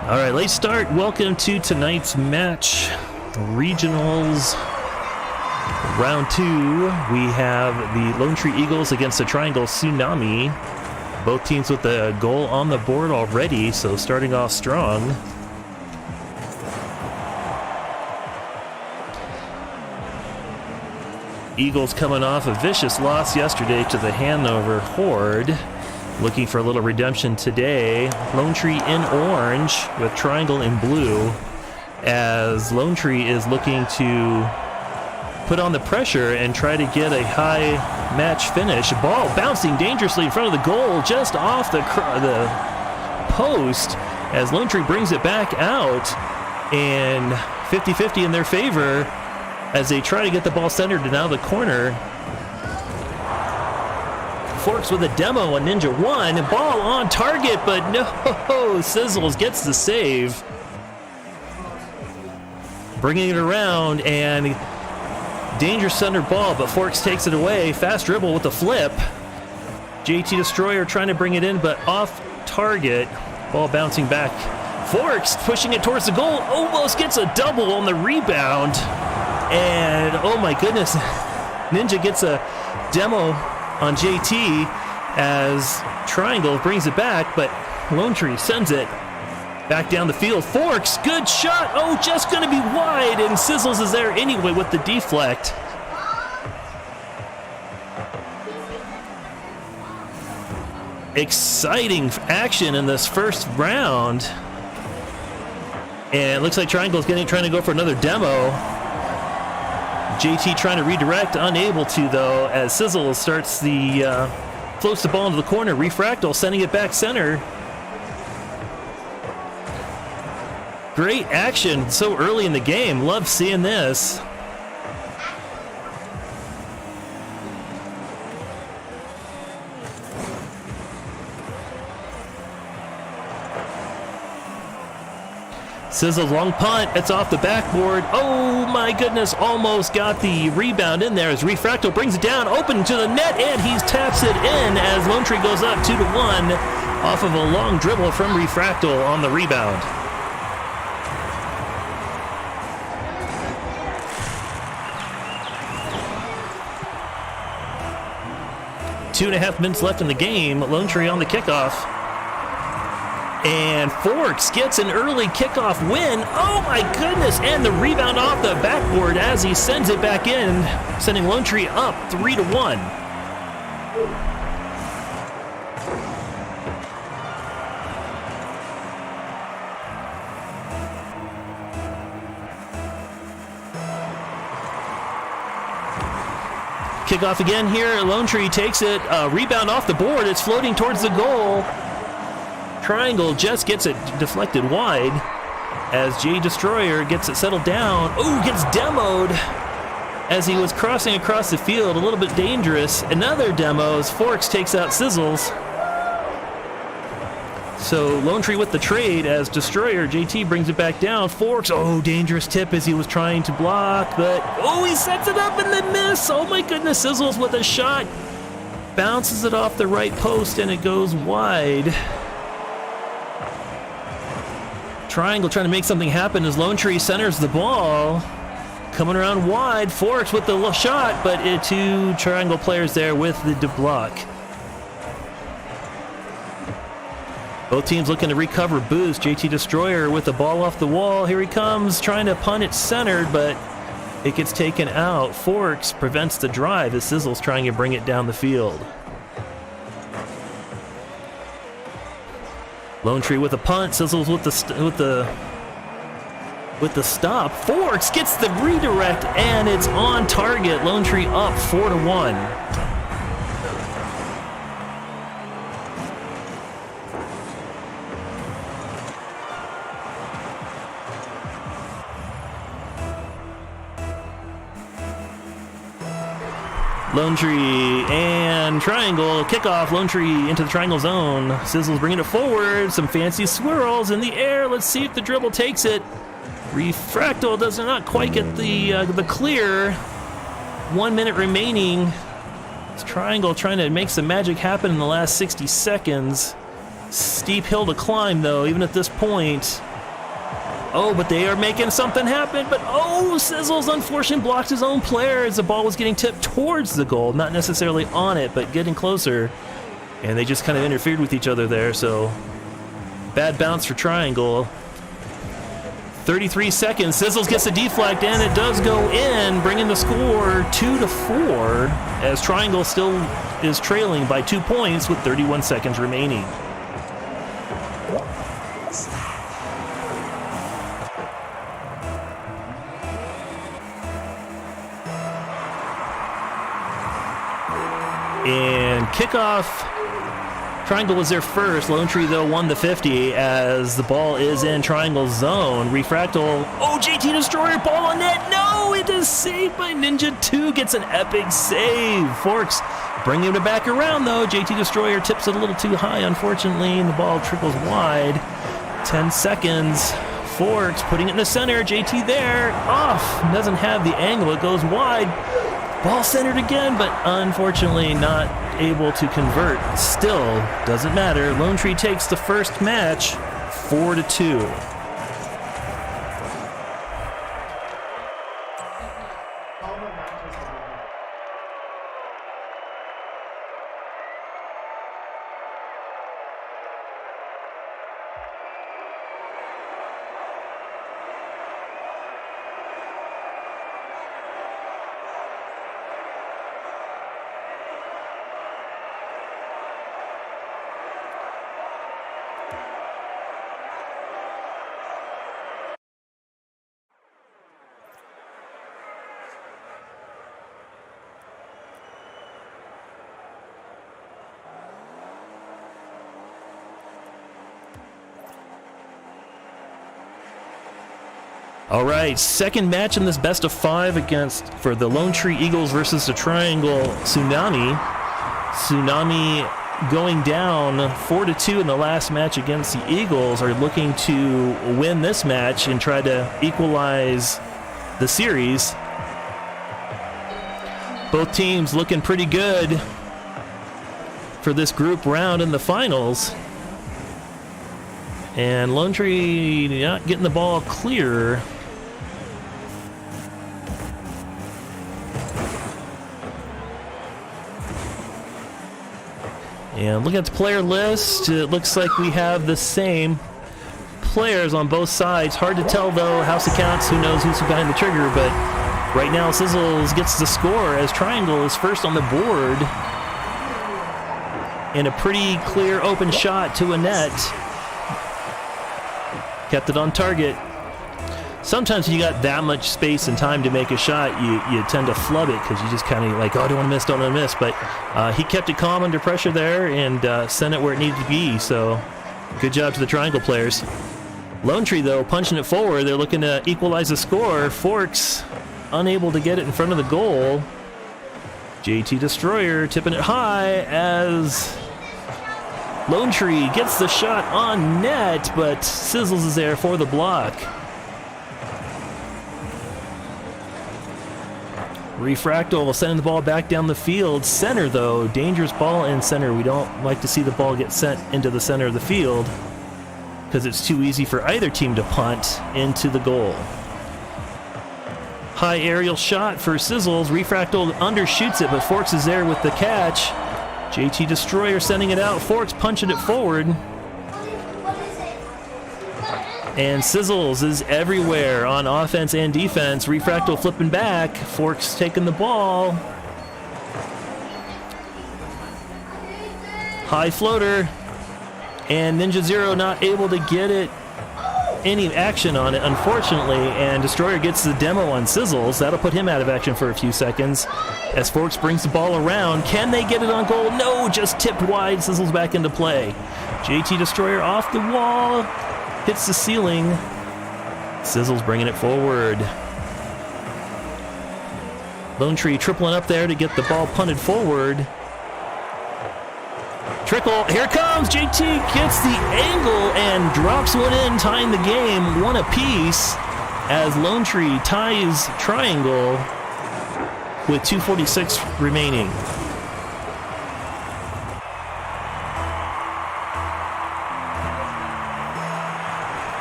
All right, late start. Welcome to tonight's match. Regionals round 2. We have the Lone Tree Eagles against the Triangle Tsunami. Both teams with a goal on the board already, so starting off strong. Eagles coming off a vicious loss yesterday to the Hanover Horde. Looking for a little redemption today. Lone Tree in orange with Triangle in blue, as Lone Tree is looking to put on the pressure and try to get a high match finish. Ball bouncing dangerously in front of the goal, just off the post, as Lone Tree brings it back out, and 50-50 in their favor as they try to get the ball centered and out of the corner. Forks with a demo on Ninja 1. Ball on target, but no, Sizzles gets the save. Bringing it around, and dangerous center ball, but Forks takes it away. Fast dribble with the flip. JT Destroyer trying to bring it in, but off target. Ball bouncing back. Forks pushing it towards the goal. Almost gets a double on the rebound. And oh my goodness, Ninja gets a demo on JT as Triangle brings it back, but Lone Tree sends it back down the field. Forks, good shot. Oh, just going to be wide, and Sizzles is there anyway with the deflect. Exciting action in this first round. And it looks like Triangle's trying to go for another demo. JT trying to redirect, unable to though, as Sizzle starts floats the ball into the corner. Refractal sending it back center. Great action so early in the game. Love seeing this. Sizzle's long punt, it's off the backboard. Oh my goodness, almost got the rebound in there as Refractal brings it down, open to the net, and he taps it in as Lone Tree goes up 2-1 off of a long dribble from Refractal on the rebound. Two and a half minutes left in the game. Lone Tree on the kickoff. And Forks gets an early kickoff win. Oh my goodness, and the rebound off the backboard as he sends it back in, sending Lone Tree up 3-1. Kickoff again here. Lone Tree takes it. Rebound off the board. It's floating towards the goal. Triangle just gets it deflected wide as J Destroyer gets it settled down. Oh, gets demoed as he was crossing across the field. A little bit dangerous. Another demo as Forks takes out Sizzles. So Lone Tree with the trade as Destroyer, JT brings it back down. Forks, oh, dangerous tip as he was trying to block, but oh, he sets it up and then miss. Oh my goodness, Sizzles with a shot. Bounces it off the right post and it goes wide. Triangle trying to make something happen as Lone Tree centers the ball. Coming around wide, Forks with the shot, but two Triangle players there with the block. Both teams looking to recover boost. JT Destroyer with the ball off the wall. Here he comes, trying to punt it centered, but it gets taken out. Forks prevents the drive as Sizzle's trying to bring it down the field. Lone Tree with a punt, Sizzles with the stop. Forks gets the redirect and it's on target. Lone Tree up 4-1. Lone Tree and Triangle kickoff. Lone Tree into the Triangle zone. Sizzle's bringing it forward. Some fancy swirls in the air. Let's see if the dribble takes it. Refractal does not quite get the clear. 1 minute remaining. It's Triangle trying to make some magic happen in the last 60 seconds. Steep hill to climb though, even at this point. Oh, but they are making something happen. But oh, Sizzles unfortunately blocked his own player as the ball was getting tipped towards the goal. Not necessarily on it, but getting closer. And they just kind of interfered with each other there, so bad bounce for Triangle. 33 seconds, Sizzles gets a deflect, and it does go in, bringing the score 2-4, as Triangle still is trailing by 2 points with 31 seconds remaining. And kickoff, Triangle was there first. Lone Tree, though, won the 50 as the ball is in Triangle's zone. Refractal, oh, JT Destroyer, ball on net. No, it is saved by Ninja 2, gets an epic save. Forks bringing him back around, though. JT Destroyer tips it a little too high, unfortunately, and the ball trickles wide. 10 seconds. Forks putting it in the center. JT there, off. Doesn't have the angle. It goes wide. Ball centered again, but unfortunately not able to convert. Still, doesn't matter. Lone Tree takes the first match 4-2. All right, second match in this best of 5 for the Lone Tree Eagles versus the Triangle Tsunami. Tsunami going down 4-2 in the last match against the Eagles are looking to win this match and try to equalize the series. Both teams looking pretty good for this group round in the finals. And Lone Tree not getting the ball clear. And looking at the player list, it looks like we have the same players on both sides. Hard to tell, though. House accounts, who knows who's behind the trigger, but right now Sizzles gets the score as Triangle is first on the board. And a pretty clear open shot to a net. Kept it on target. Sometimes when you got that much space and time to make a shot, you tend to flub it because you just kind of like, oh, don't want to miss, don't want to miss. But he kept it calm under pressure there and sent it where it needed to be. So good job to the Triangle players. Lone Tree, though, punching it forward. They're looking to equalize the score. Forks unable to get it in front of the goal. JT Destroyer tipping it high as Lone Tree gets the shot on net, but Sizzles is there for the block. Refractal will send the ball back down the field. Center, though, dangerous ball in center. We don't like to see the ball get sent into the center of the field because it's too easy for either team to punt into the goal. High aerial shot for Sizzles. Refractal undershoots it, but Forks is there with the catch. JT Destroyer sending it out. Forks punching it forward. And Sizzles is everywhere on offense and defense. Refractal flipping back. Forks taking the ball. High floater. And Ninja Zero not able to get it any action on it, unfortunately. And Destroyer gets the demo on Sizzles. That'll put him out of action for a few seconds as Forks brings the ball around. Can they get it on goal? No, just tipped wide. Sizzles back into play. JT Destroyer off the wall. Hits the ceiling. Sizzles bringing it forward. Lone Tree tripling up there to get the ball punted forward. Trickle, here comes, JT gets the angle and drops one in, tying the game, one apiece, as Lone Tree ties Triangle with 2:46 remaining.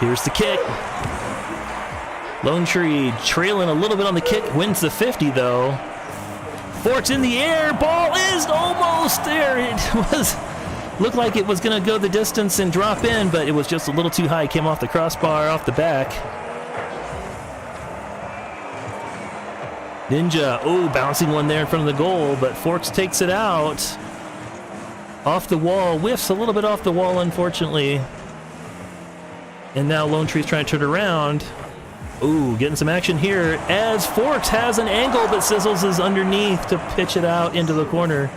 Here's the kick. Lone Tree trailing a little bit on the kick, wins the 50 though. Forks in the air, ball is almost there. Looked like it was gonna go the distance and drop in, but it was just a little too high. Came off the crossbar, off the back. Ninja, oh, bouncing one there in front of the goal, but Forks takes it out. Off the wall, whiffs a little bit off the wall, unfortunately. And now Lone Tree's trying to turn around. Ooh, getting some action here as Forks has an angle, but Sizzles is underneath to pitch it out into the corner.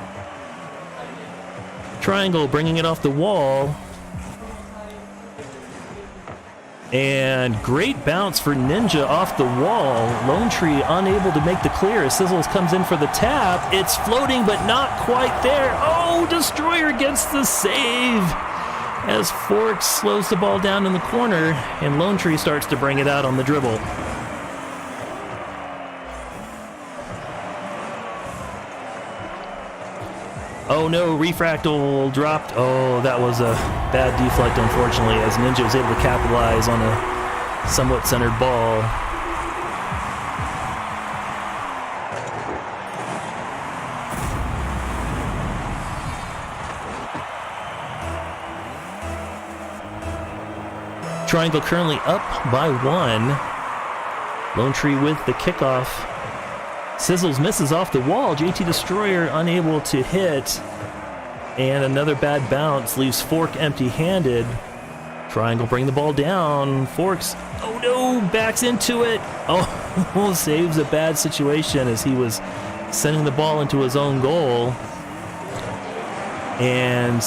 Triangle bringing it off the wall. And great bounce for Ninja off the wall. Lone Tree unable to make the clear as Sizzles comes in for the tap. It's floating, but not quite there. Oh, Destroyer gets the save as Forks slows the ball down in the corner, and Lone Tree starts to bring it out on the dribble. Oh no, Refractal dropped. Oh, that was a bad deflect, unfortunately, as Ninja was able to capitalize on a somewhat centered ball. Triangle currently up by 1. Lone Tree with the kickoff. Sizzles misses off the wall. JT Destroyer unable to hit. And another bad bounce leaves Fork empty-handed. Triangle bring the ball down. Forks, oh no, backs into it. Oh, saves a bad situation as he was sending the ball into his own goal. And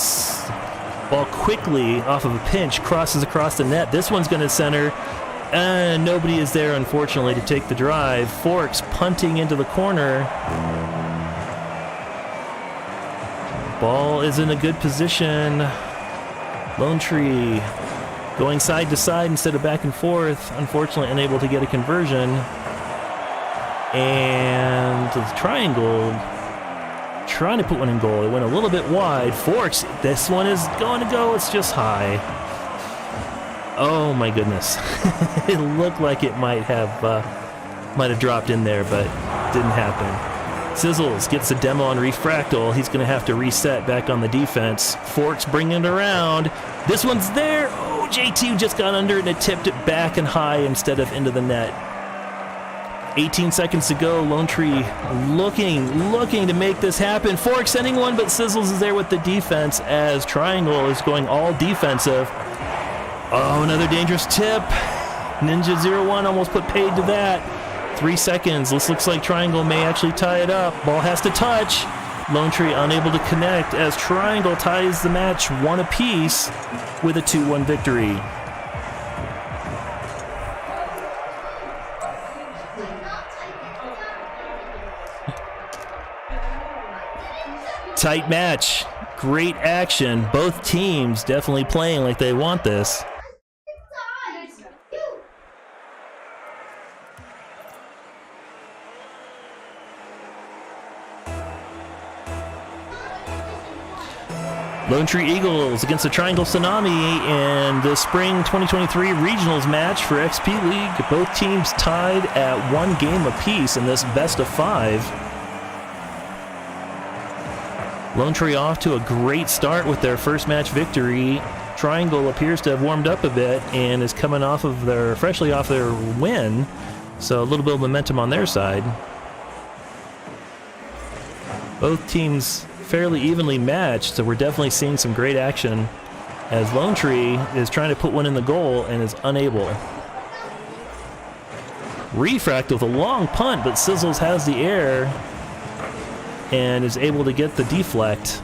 ball quickly off of a pinch crosses across the net. This one's going to center. And nobody is there, unfortunately, to take the drive. Forks punting into the corner. Ball is in a good position. Lone Tree going side to side instead of back and forth. Unfortunately, unable to get a conversion. And the Triangle trying to put one in goal. It went a little bit wide. Forks, this one is going to go. It's just high. Oh my goodness. It looked like it might have dropped in there, but didn't happen. Sizzles gets a demo on Refractal. He's going to have to reset back on the defense. Forks bringing it around. This one's there. Oh, JT just got under it and it tipped it back and high instead of into the net. 18 seconds to go. Lone Tree looking to make this happen. Forks sending one, but Sizzles is there with the defense as Triangle is going all defensive. Oh, another dangerous tip. Ninja 0-1 almost put paid to that. 3 seconds. This looks like Triangle may actually tie it up. Ball has to touch. Lone Tree unable to connect as Triangle ties the match 1 apiece with a 2-1 victory. Tight match. Great action. Both teams definitely playing like they want this. Lone Tree Eagles against the Triangle Tsunami in the Spring 2023 Regionals match for XP League. Both teams tied at 1 game apiece in this best of 5. Lone Tree off to a great start with their first match victory. Triangle appears to have warmed up a bit and is coming off of freshly off their win, so a little bit of momentum on their side. Both teams fairly evenly matched, so we're definitely seeing some great action as Lone Tree is trying to put one in the goal and is unable. Refract with a long punt, but Sizzles has the air and is able to get the deflect.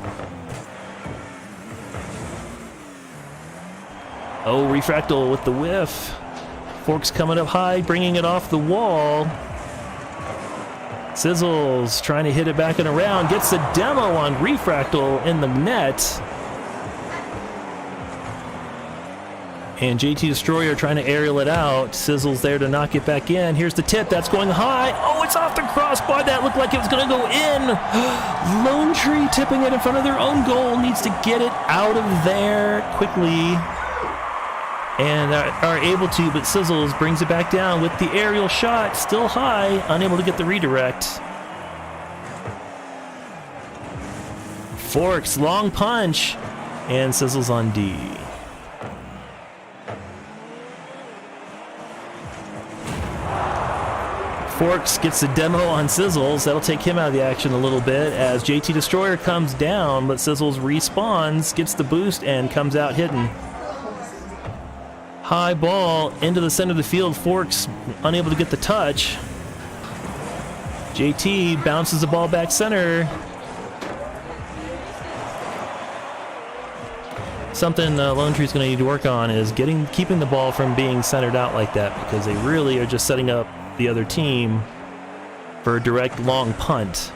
Oh, Refractal with the whiff. Forks coming up high, bringing it off the wall. Sizzles trying to hit it back and around, gets the demo on Refractal in the net. And JT Destroyer trying to aerial it out. Sizzles there to knock it back in. Here's the tip, that's going high. Oh, it's off the crossbar. That looked like it was going to go in. Lone Tree tipping it in front of their own goal. Needs to get it out of there quickly. and are able to, but Sizzles brings it back down with the aerial shot, still high, unable to get the redirect. Forks, long punch, and Sizzles on D. Forks gets the demo on Sizzles. That'll take him out of the action a little bit as JT Destroyer comes down, but Sizzles respawns, gets the boost, and comes out hitting. High ball into the center of the field. Forks unable to get the touch. JT bounces the ball back center. Something Lone Tree's going to need to work on is keeping the ball from being centered out like that, because they really are just setting up the other team for a direct long punt.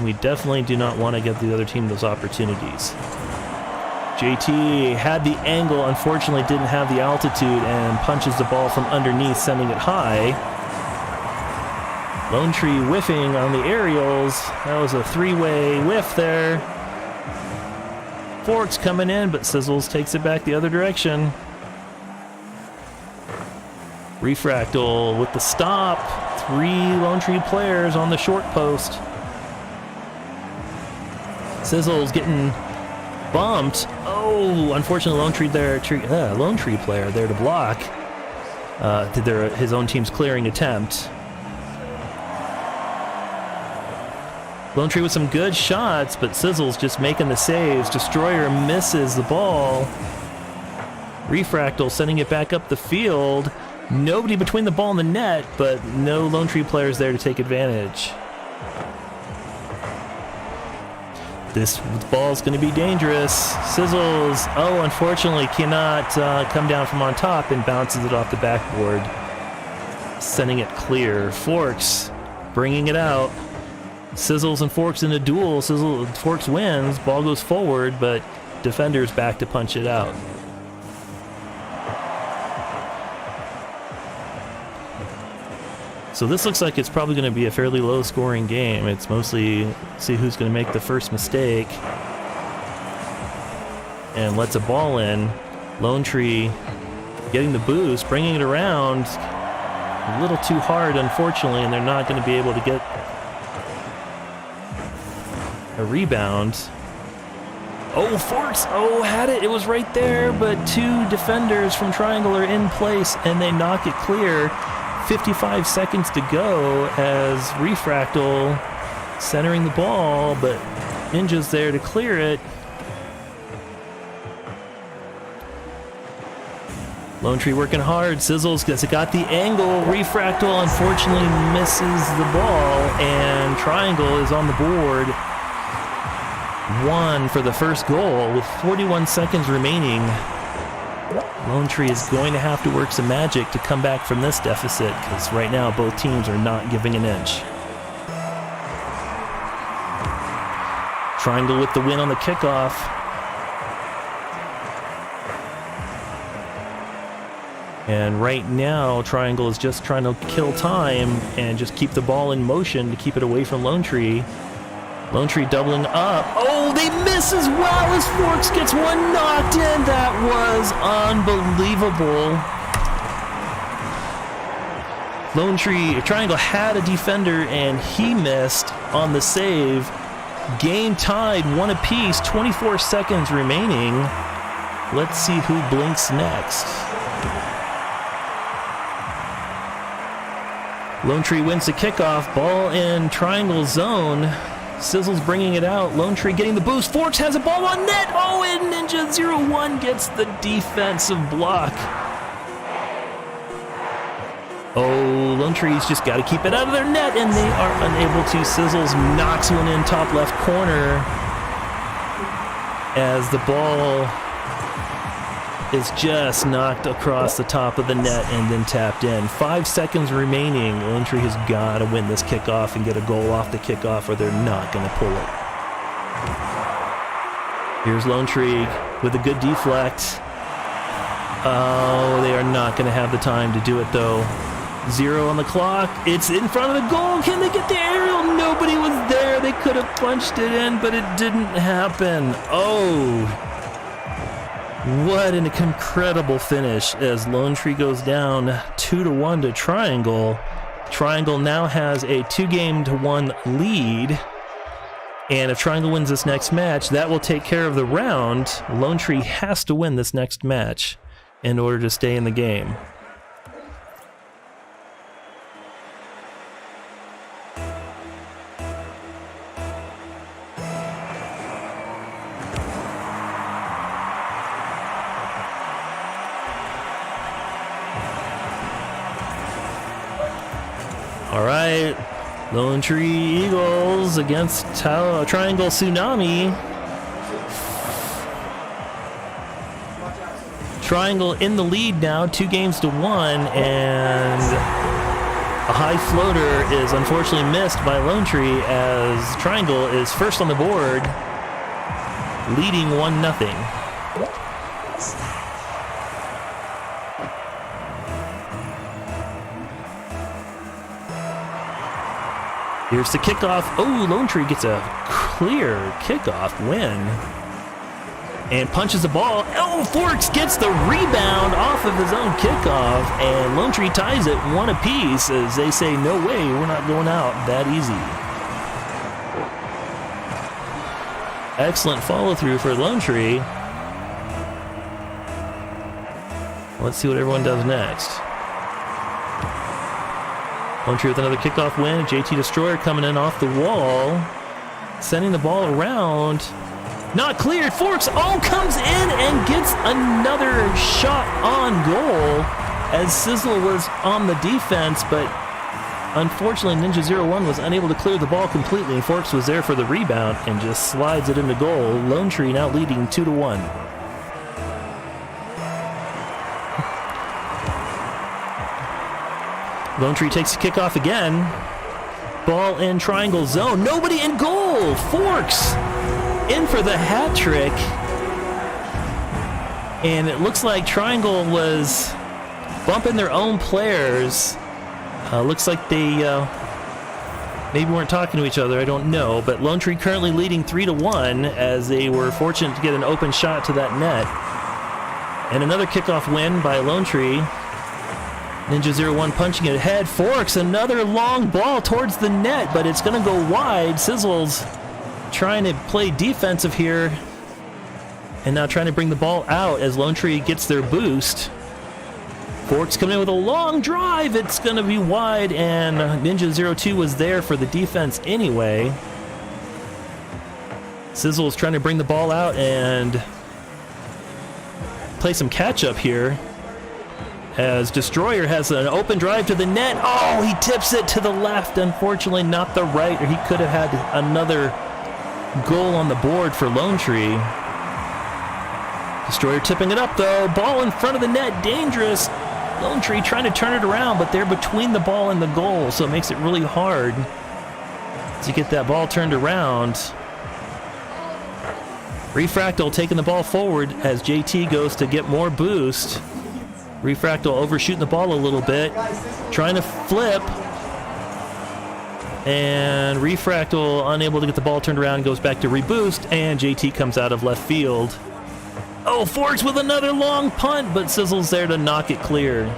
We definitely do not want to give the other team those opportunities. JT had the angle, unfortunately didn't have the altitude, and punches the ball from underneath, sending it high. Lone Tree whiffing on the aerials. That was a three-way whiff there. Forks coming in, but Sizzles takes it back the other direction. Refractal with the stop. 3 Lone Tree players on the short post. Sizzles getting bumped. Oh, unfortunately, Lone Tree player there to block his own team's clearing attempt. Lone Tree with some good shots, but Sizzles just making the saves. Destroyer misses the ball. Refractal sending it back up the field. Nobody between the ball and the net, but no Lone Tree players there to take advantage. This ball's going to be dangerous. Sizzles, unfortunately cannot come down from on top and bounces it off the backboard, sending it clear. Forks bringing it out. Sizzles and Forks in a duel. Forks wins. Ball goes forward, but defenders back to punch it out. So this looks like it's probably going to be a fairly low-scoring game. It's mostly see who's going to make the first mistake and lets a ball in. Lone Tree getting the boost, bringing it around a little too hard, unfortunately, and they're not going to be able to get a rebound. Oh, Forks! Oh, had it. It was right there, but 2 defenders from Triangle are in place, and they knock it clear. 55 seconds to go as Refractal centering the ball, but Ninja's there to clear it. Lone Tree working hard. Sizzles got the angle. Refractal unfortunately misses the ball, and Triangle is on the board. 1 for the first goal with 41 seconds remaining. Lone Tree is going to have to work some magic to come back from this deficit, because right now both teams are not giving an inch. Triangle with the win on the kickoff. And right now, Triangle is just trying to kill time and just keep the ball in motion to keep it away from Lone Tree. Lone Tree doubling up. Oh, they miss as well as Forks gets one knocked in. That was unbelievable. Lone Tree, Triangle had a defender and he missed on the save. Game tied, 1 apiece, 24 seconds remaining. Let's see who blinks next. Lone Tree wins the kickoff, ball in Triangle zone. Sizzles bringing it out. Lone Tree getting the boost. Forks has a ball on net. Oh, and Ninja 0-1 gets the defensive block. Oh, Lone Tree's just got to keep it out of their net, and they are unable to. Sizzles knocks one in top left corner as the ball is just knocked across the top of the net and then tapped in. 5 seconds remaining. Lone Tree has got to win this kickoff and get a goal off the kickoff, or they're not going to pull it. Here's Lone Tree with a good deflect. Oh, they are not going to have the time to do it, though. 0 on the clock. It's in front of the goal. Can they get the aerial? Nobody was there. They could have punched it in, but it didn't happen. Oh. What an incredible finish as Lone Tree goes down 2-1 to Triangle. Triangle now has a 2-1 lead. And if Triangle wins this next match, that will take care of the round. Lone Tree has to win this next match in order to stay in the game. All right, Lone Tree Eagles against Triangle Tsunami. Triangle in the lead now, 2-1, and a high floater is unfortunately missed by Lone Tree as Triangle is first on the board, leading 1-0. Here's the kickoff. Oh, Lone Tree gets a clear kickoff win. And punches the ball. Oh, Forks gets the rebound off of his own kickoff. And Lone Tree ties it 1 apiece as they say, no way, we're not going out that easy. Excellent follow through for Lone Tree. Let's see what everyone does next. Lone Tree with another kickoff win. JT Destroyer coming in off the wall. Sending the ball around. Not cleared. Forks comes in and gets another shot on goal as Sizzle was on the defense, but unfortunately Ninja01 was unable to clear the ball completely. Forks was there for the rebound and just slides it into goal. Lone Tree now leading 2-1. Lone Tree takes the kickoff again. Ball in triangle zone. Nobody in goal. Forks in for the hat trick. And it looks like Triangle was bumping their own players. Looks like they maybe weren't talking to each other. I don't know. But Lone Tree currently leading 3-1 as they were fortunate to get an open shot to that net. And another kickoff win by Lone Tree. Ninja01 punching it ahead. Forks, another long ball towards the net, but it's going to go wide. Sizzle's trying to play defensive here and now trying to bring the ball out as Lone Tree gets their boost. Forks coming in with a long drive. It's going to be wide, and Ninja02 was there for the defense anyway. Sizzle's trying to bring the ball out and play some catch-up here. As Destroyer has an open drive to the net. Oh, he tips it to the left. Unfortunately, not the right, or he could have had another goal on the board for Lone Tree. Destroyer tipping it up, though. Ball in front of the net. Dangerous. Lone Tree trying to turn it around, but they're between the ball and the goal, so it makes it really hard to get that ball turned around. Refractal taking the ball forward as JT goes to get more boost. Refractal overshooting the ball a little bit, trying to flip, and Refractal unable to get the ball turned around, goes back to reboost, and JT comes out of left field. Oh, Forks with another long punt, but Sizzle's there to knock it clear.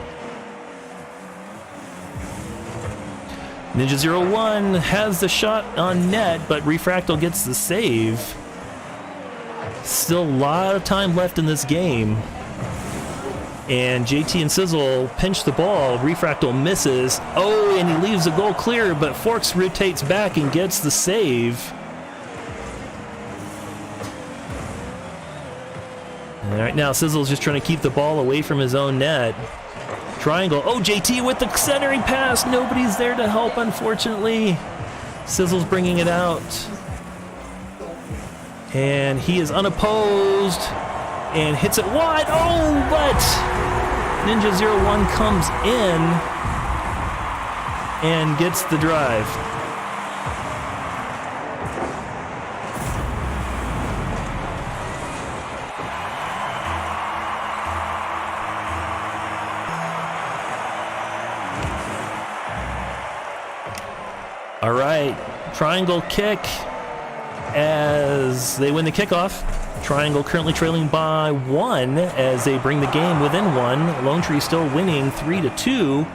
Ninja01 has the shot on net, but Refractal gets the save. Still a lot of time left in this game. And JT and Sizzle pinch the ball. Refractal misses. Oh, and he leaves the goal clear, but Forks rotates back and gets the save. And right now, Sizzle's just trying to keep the ball away from his own net. Triangle. Oh, JT with the centering pass. Nobody's there to help, unfortunately. Sizzle's bringing it out. And he is unopposed. And hits it wide. Oh, but Ninja01 comes in and gets the drive. All right, triangle kick. as they win the kickoff. Triangle currently trailing by 1 as they bring the game within 1. Lone Tree still winning 3-2.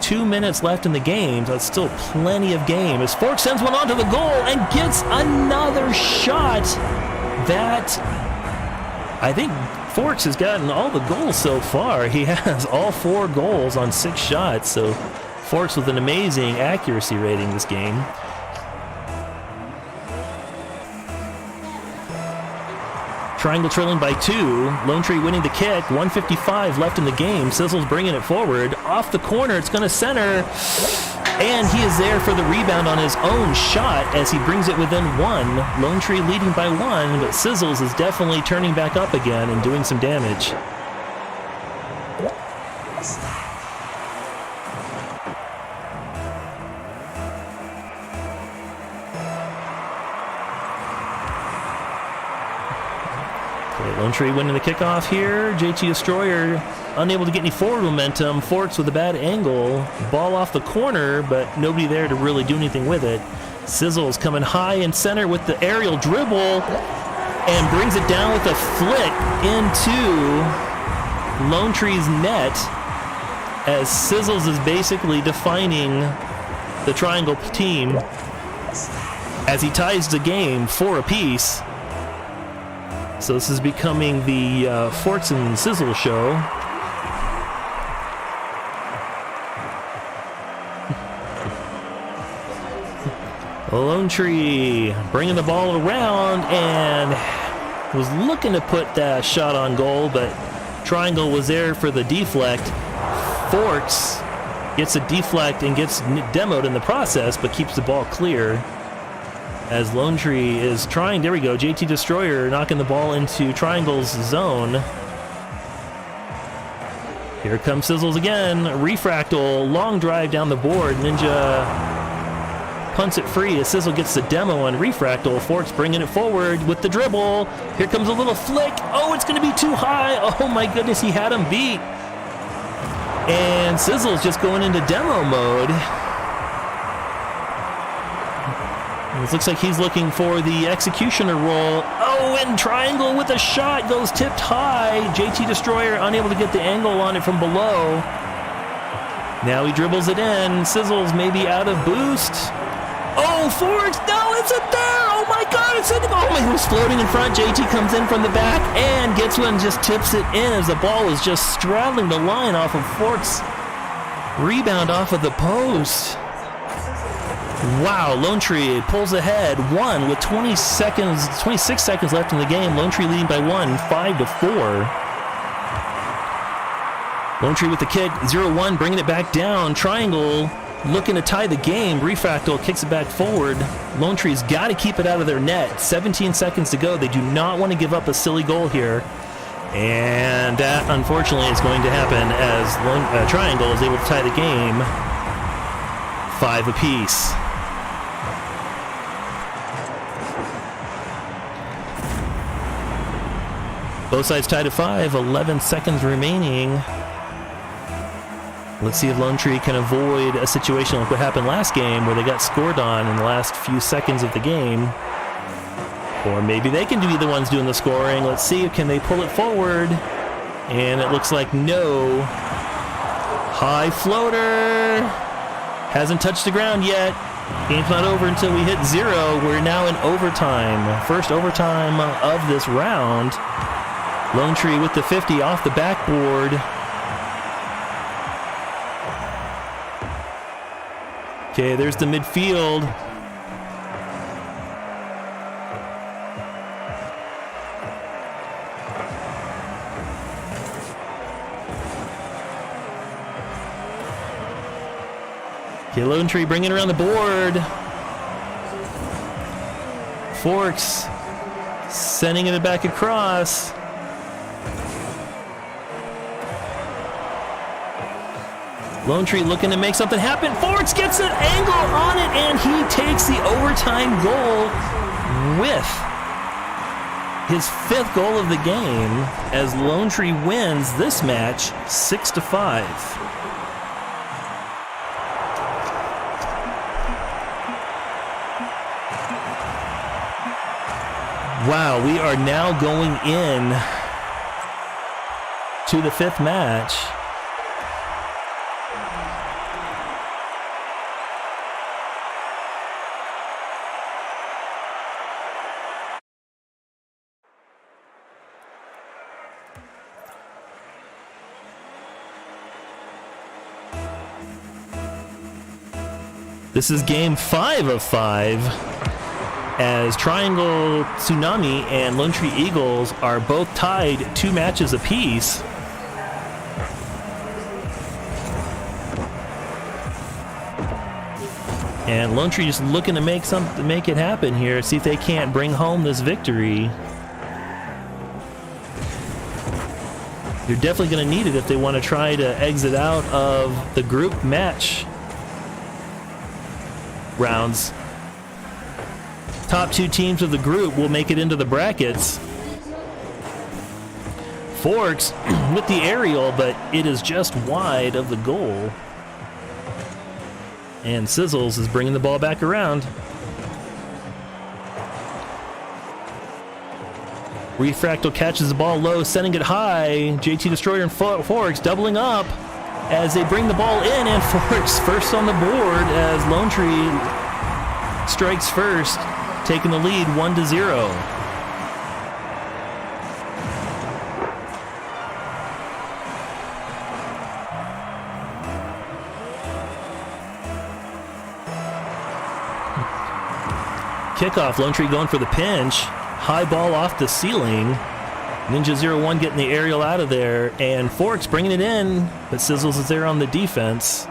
2 minutes left in the game. That's still plenty of game as Forks sends one onto the goal and gets another shot. That, I think Forks has gotten all the goals so far. He has all 4 goals on 6 shots. So Forks with an amazing accuracy rating this game. Triangle trailing by 2. Lone Tree winning the kick. 1:55 left in the game. Sizzle's bringing it forward. Off the corner, it's going to center. And he is there for the rebound on his own shot as he brings it within 1. Lone Tree leading by 1, but Sizzles is definitely turning back up again and doing some damage. Lone Tree winning the kickoff here. JT Destroyer unable to get any forward momentum. Forks with a bad angle. Ball off the corner, but nobody there to really do anything with it. Sizzles coming high in center with the aerial dribble and brings it down with a flick into Lone Tree's net as Sizzles is basically defining the Triangle team as he ties the game 4 apiece. So this is becoming the Forks and Sizzle show. Lone Tree bringing the ball around and was looking to put that shot on goal, but Triangle was there for the deflect. Forks gets a deflect and gets demoed in the process, but keeps the ball clear. As Lone Tree is trying, there we go, JT Destroyer knocking the ball into Triangle's zone. Here comes Sizzles again. Refractal, long drive down the board. Ninja punts it free as Sizzle gets the demo on Refractal. Forks bringing it forward with the dribble. Here comes a little flick. Oh, it's going to be too high. Oh my goodness, he had him beat. And Sizzle's just going into demo mode. It looks like he's looking for the executioner roll. Oh, and Triangle with a shot goes tipped high. JT Destroyer unable to get the angle on it from below. Now he dribbles it in. Sizzles maybe out of boost. Oh, Forks, no, it's in there. Oh my God, it's in the goal. Oh, he was floating in front. JT comes in from the back and gets one, just tips it in as the ball was just straddling the line off of Forks. Rebound off of the post. Wow, Lone Tree pulls ahead 1 with 26 seconds left in the game. Lone Tree leading by 1, 5-4. Lone Tree with the kick, 0-1, bringing it back down. Triangle looking to tie the game. Refractal kicks it back forward. Lone Tree's got to keep it out of their net. 17 seconds to go. They do not want to give up a silly goal here. And that, unfortunately, is going to happen as Triangle is able to tie the game 5 apiece. Both sides tied at 5, 11 seconds remaining. Let's see if Lone Tree can avoid a situation like what happened last game where they got scored on in the last few seconds of the game. Or maybe they can be the ones doing the scoring. Let's see, can they pull it forward? And it looks like no. High floater. Hasn't touched the ground yet. Game's not over until we hit 0. We're now in overtime. First overtime of this round. Lone Tree with the 50 off the backboard. Okay, there's the midfield. Okay, Lone Tree bringing around the board. Forks sending it back across. Lone Tree looking to make something happen. Forks gets an angle on it, and he takes the overtime goal with his 5th goal of the game as Lone Tree wins this match 6-5. Wow, we are now going in to the 5th match. This is game 5 of 5, as Triangle Tsunami and Lone Tree Eagles are both tied 2 matches apiece. And Lone Tree just looking to make it happen here, see if they can't bring home this victory. They're definitely going to need it if they want to try to exit out of the group match rounds. Top 2 teams of the group will make it into the brackets. Forks with the aerial, but it is just wide of the goal. And Sizzles is bringing the ball back around. Refractal catches the ball low, sending it high. JT Destroyer and Forks doubling up as they bring the ball in, and Forks first on the board as Lone Tree strikes first, taking the lead 1-0. Kickoff, Lone Tree going for the pinch. High ball off the ceiling. Ninja01 getting the aerial out of there, and Forks bringing it in, but Sizzles is there on the defense.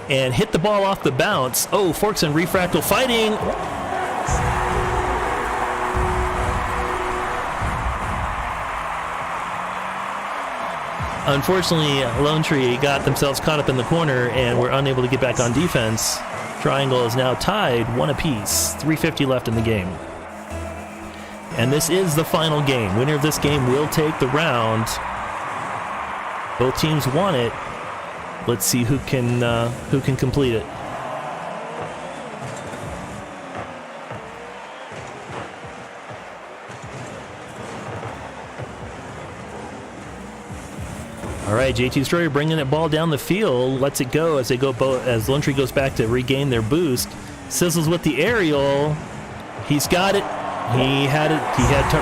And hit the ball off the bounce. Oh, Forks and Refractal fighting. Unfortunately, Lone Tree got themselves caught up in the corner and were unable to get back on defense. Triangle is now tied 1 apiece. 3:50 left in the game. And this is the final game. Winner of this game will take the round. Both teams want it. Let's see who can complete it. All right, JT Destroyer bringing that ball down the field, lets it go as as Lone Tree goes back to regain their boost. Sizzles with the aerial. He's got it. He had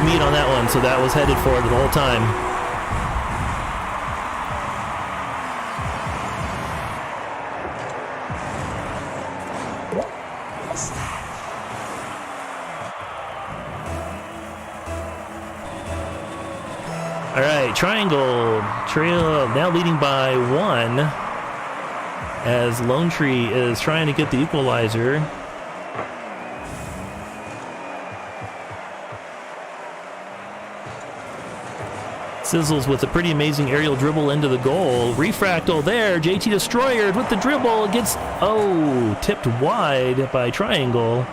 meat on that one, so that was headed for it the whole time. All right, Triangle trail now leading by 1 as Lone Tree is trying to get the equalizer. Sizzles with a pretty amazing aerial dribble into the goal. Refractal there. JT Destroyer with the dribble. Gets, tipped wide by Triangle.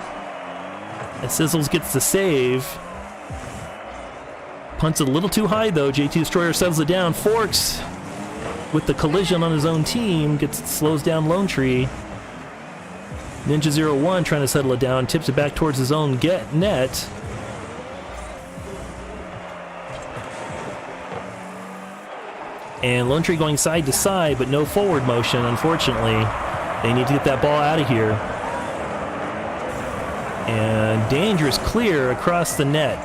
As Sizzles gets the save. Punts it a little too high though. JT Destroyer settles it down. Forks with the collision on his own team slows down Lone Tree. Ninja01 trying to settle it down. Tips it back towards his own net. And Lone Tree going side to side, but no forward motion, unfortunately. They need to get that ball out of here. And dangerous clear across the net.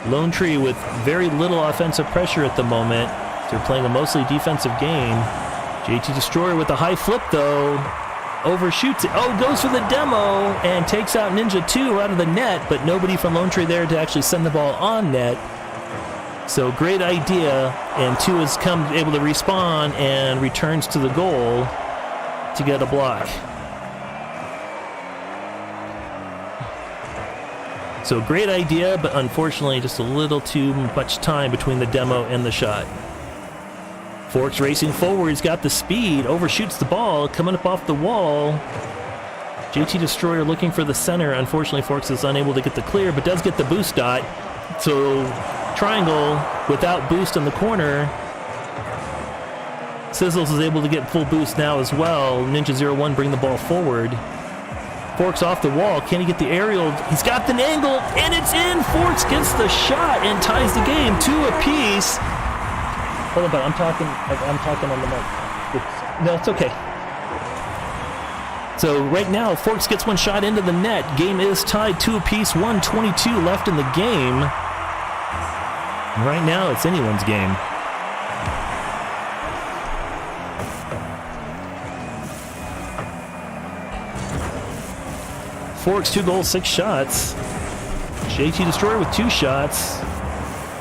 Lone Tree with very little offensive pressure at the moment. They're playing a mostly defensive game. JT Destroyer with a high flip, though. Overshoots it. Goes for the demo and takes out Ninja2 out of the net, but nobody from Lone Tree there to actually send the ball on net. So great idea, and 2 has able to respawn and returns to the goal to get a block. So great idea, but unfortunately just a little too much time between the demo and the shot. Forks racing forward, he's got the speed, overshoots the ball, coming up off the wall. JT Destroyer looking for the center. Unfortunately, Forks is unable to get the clear, but does get the boost dot. So Triangle, without boost in the corner, Sizzles is able to get full boost now as well. Ninja01 bring the ball forward. Forks off the wall. Can he get the aerial? He's got the angle, and it's in. Forks gets the shot and ties the game 2 apiece. Hold on, but I'm talking on the mic. No, it's okay. So right now, Forks gets one shot into the net. Game is tied 2 apiece. 1:22 left in the game. Right now, it's anyone's game. Forks 2 goals, 6 shots. JT Destroyer with 2 shots.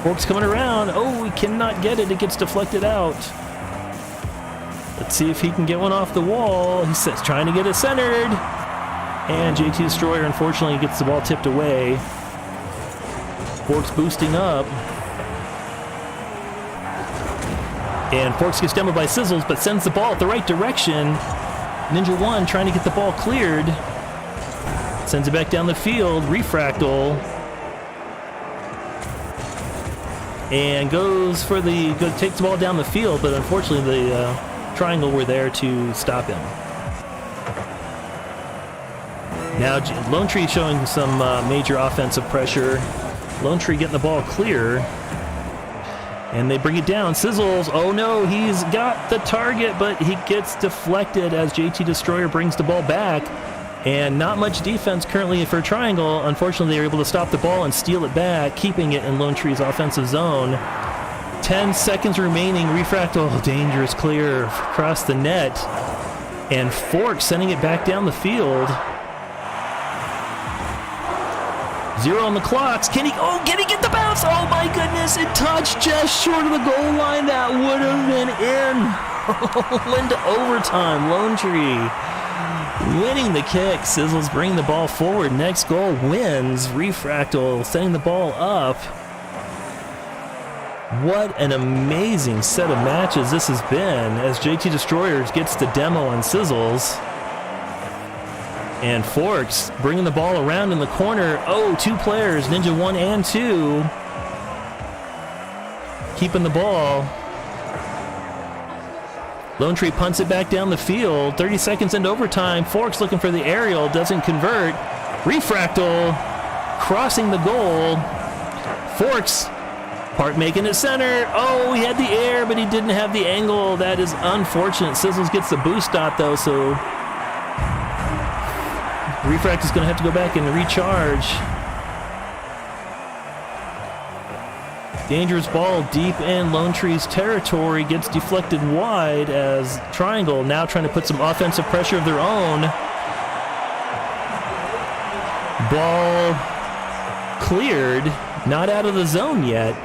Forks coming around. Oh, he cannot get it. It gets deflected out. Let's see if he can get one off the wall. He's trying to get it centered. And JT Destroyer, unfortunately, gets the ball tipped away. Forks boosting up. And Forks gets demoed by Sizzles, but sends the ball at the right direction. Ninja1 trying to get the ball cleared. Sends it back down the field. Refractal. And takes the ball down the field, but unfortunately the Triangle were there to stop him. Now Lone Tree showing some major offensive pressure. Lone Tree getting the ball clear. And they bring it down. Sizzles, oh no, he's got the target, but he gets deflected as JT Destroyer brings the ball back. And not much defense currently for Triangle. Unfortunately, they were able to stop the ball and steal it back, keeping it in Lone Tree's offensive zone. 10 seconds remaining. Refractal, dangerous clear across the net. And Forks sending it back down the field. 0 on the clocks. Can he get the bounce? Oh my goodness, it touched just short of the goal line. That would have been in. Into overtime. Lone Tree winning the kick. Sizzles bring the ball forward. Next goal wins. Refractal sending the ball up. What an amazing set of matches this has been as JT Destroyers gets the demo on Sizzles. And Forks bringing the ball around in the corner. Oh, 2 players, Ninja1 and 2. Keeping the ball. Lone Tree punts it back down the field. 30 seconds into overtime. Forks looking for the aerial. Doesn't convert. Refractal crossing the goal. Forks part making it center. Oh, he had the air, but he didn't have the angle. That is unfortunate. Sizzles gets the boost dot, though, so Refract is going to have to go back and recharge. Dangerous ball deep in Lone Tree's territory, gets deflected wide as Triangle now trying to put some offensive pressure of their own. Ball cleared, not out of the zone yet.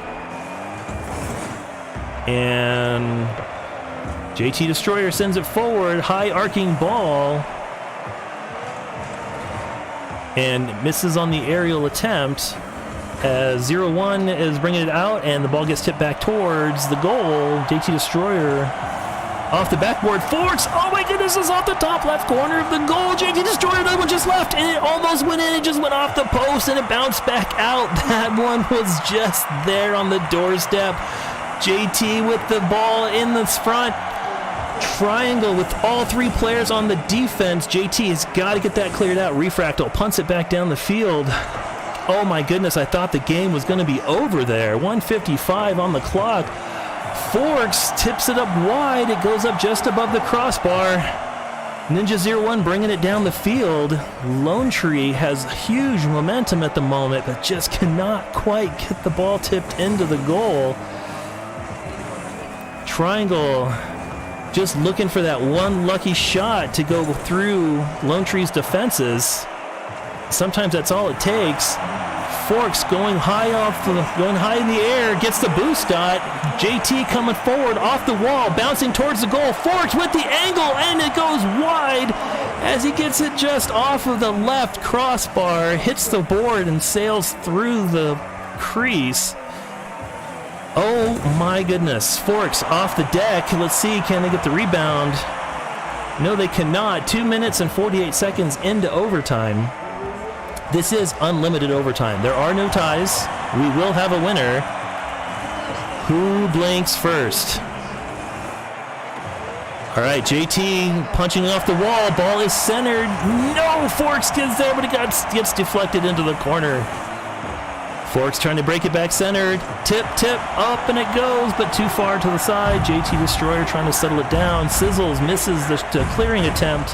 And JT Destroyer sends it forward, high arcing ball. And misses on the aerial attempt as 0-1 is bringing it out, and the ball gets tipped back towards the goal. JT Destroyer off the backboard. Forks, oh my goodness, is off the top left corner of the goal. JT Destroyer, another one just left, and it almost went in. It just went off the post, and it bounced back out. That one was just there on the doorstep. JT with the ball in the front. Triangle with all 3 players on the defense. JT has got to get that cleared out. Refractal punts it back down the field. Oh my goodness, I thought the game was going to be over there. 1:55 on the clock. Forks tips it up wide. It goes up just above the crossbar. Ninja01 bringing it down the field. Lone Tree has huge momentum at the moment, but just cannot quite get the ball tipped into the goal. Triangle just looking for that one lucky shot to go through Lone Tree's defenses. Sometimes that's all it takes. Forks going high in the air, gets the boost dot. JT coming forward off the wall, bouncing towards the goal. Forks with the angle, and it goes wide as he gets it just off of the left crossbar, hits the board and sails through the crease. Oh my goodness. Forks off the deck. Let's see, can they get the rebound? No, they cannot. 2 minutes and 48 seconds into overtime. This is unlimited overtime. There are no ties. We will have a winner. Who blinks first? All right, JT punching off the wall. Ball is centered. No, Forks gets there, but it gets deflected into the corner. Forks trying to break it back centered. Tip, up, and it goes, but too far to the side. JT Destroyer trying to settle it down. Sizzles misses the clearing attempt.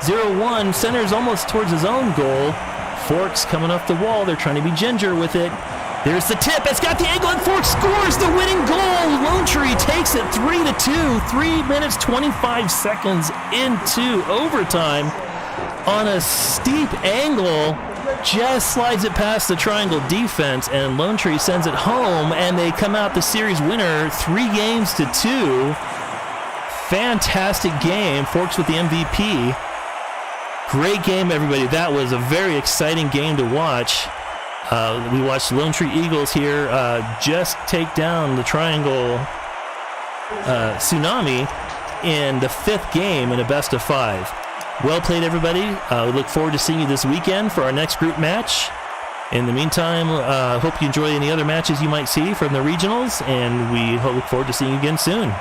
0-1. Center's almost towards his own goal. Forks coming off the wall. They're trying to be ginger with it. There's the tip. It's got the angle, and Forks scores the winning goal. Lone Tree takes it 3-2. 3 minutes, 25 seconds into overtime on a steep angle. Just slides it past the triangle defense, and Lone Tree sends it home, and they come out the series winner 3-2. Fantastic game. Forks with the MVP. Great game, everybody. That was a very exciting game to watch. We watched Lone Tree Eagles here just take down the Triangle Tsunami in the 5th game in a best-of-5. Well played, everybody. We look forward to seeing you this weekend for our next group match. In the meantime, hope you enjoy any other matches you might see from the regionals, and we look forward to seeing you again soon.